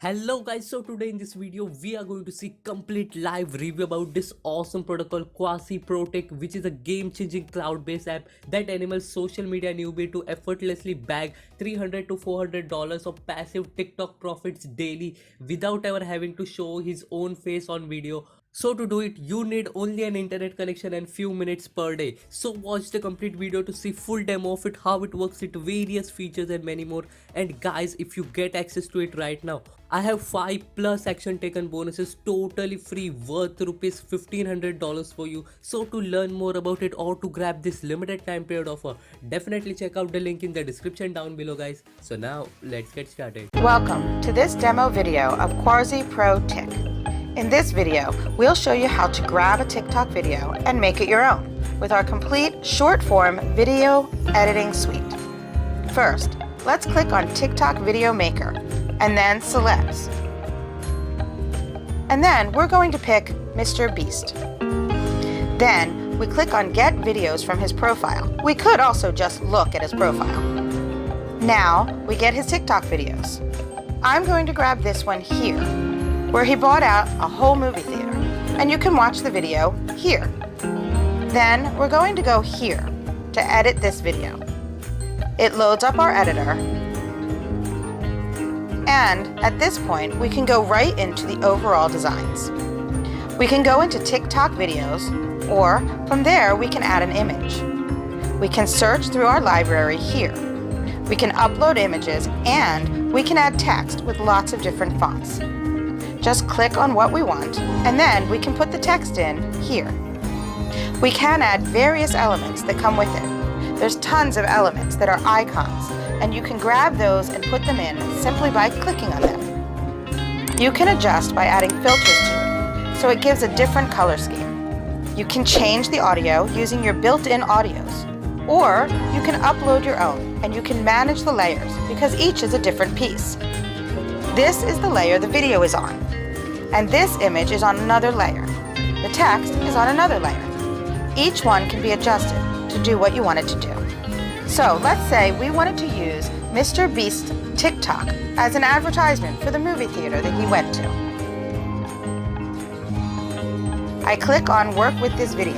Hello guys, so today in this video we are going to see complete live review about this awesome product called Quarsi ProTik, which is a game-changing cloud-based app that enables social media newbie to effortlessly bag $300 to $400 of passive TikTok profits daily without ever having to show his own face on video. So to do it, you need only an internet connection and few minutes per day. So watch the complete video to see full demo of it, how it works, its various features and many more. And guys, if you get access to it right now, I have 5+ action taken bonuses totally free worth rupees $1500 for you. So to learn more about it or to grab this limited time period offer, definitely check out the link in the description down below guys. So now let's get started. Welcome to this demo video of Quarsi ProTik. In this video, we'll show you how to grab a TikTok video and make it your own with our complete short-form video editing suite. First, let's click on TikTok Video Maker and then Celebs. And then we're going to pick Mr. Beast. Then we click on Get Videos from his profile. We could also just look at his profile. Now we get his TikTok videos. I'm going to grab this one here, where he bought out a whole movie theater, and you can watch the video here. Then we're going to go here to edit this video. It loads up our editor, and at this point we can go right into the overall designs. We can go into TikTok videos, or from there we can add an image. We can search through our library here. We can upload images, and we can add text with lots of different fonts. Just click on what we want, and then we can put the text in here. We can add various elements that come with it. There's tons of elements that are icons, and you can grab those and put them in simply by clicking on them. You can adjust by adding filters to it, so it gives a different color scheme. You can change the audio using your built-in audios, or you can upload your own, and you can manage the layers because each is a different piece. This is the layer the video is on, and this image is on another layer. The text is on another layer. Each one can be adjusted to do what you want it to do. So let's say we wanted to use Mr. Beast's TikTok as an advertisement for the movie theater that he went to. I click on Work with this video,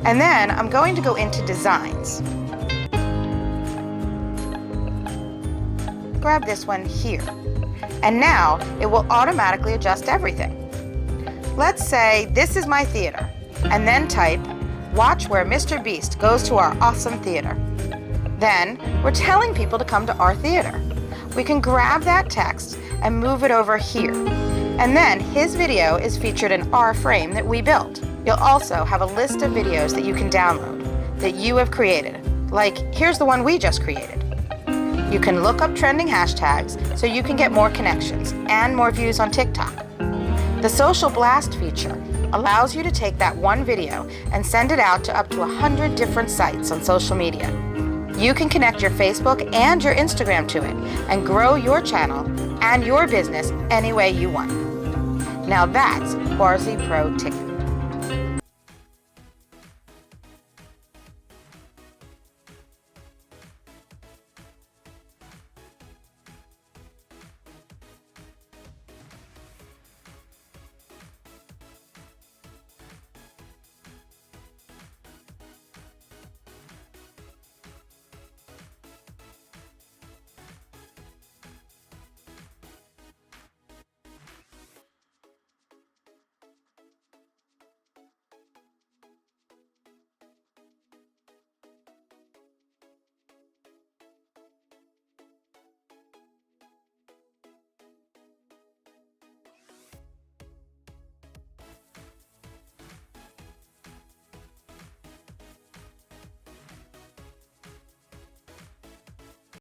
and then I'm going to go into Designs. Grab this one here, and now it will automatically adjust everything. Let's say this is my theater, and then type watch where Mr. Beast goes to our awesome theater. Then we're telling people to come to our theater. We can grab that text and move it over here, and then his video is featured in our frame that we built. You'll also have a list of videos that you can download that you have created, like here's the one we just created. You can look up trending hashtags so you can get more connections and more views on TikTok. The Social Blast feature allows you to take that one video and send it out to up to 100 different sites on social media. You can connect your Facebook and your Instagram to it and grow your channel and your business any way you want. Now that's Quarsi ProTik.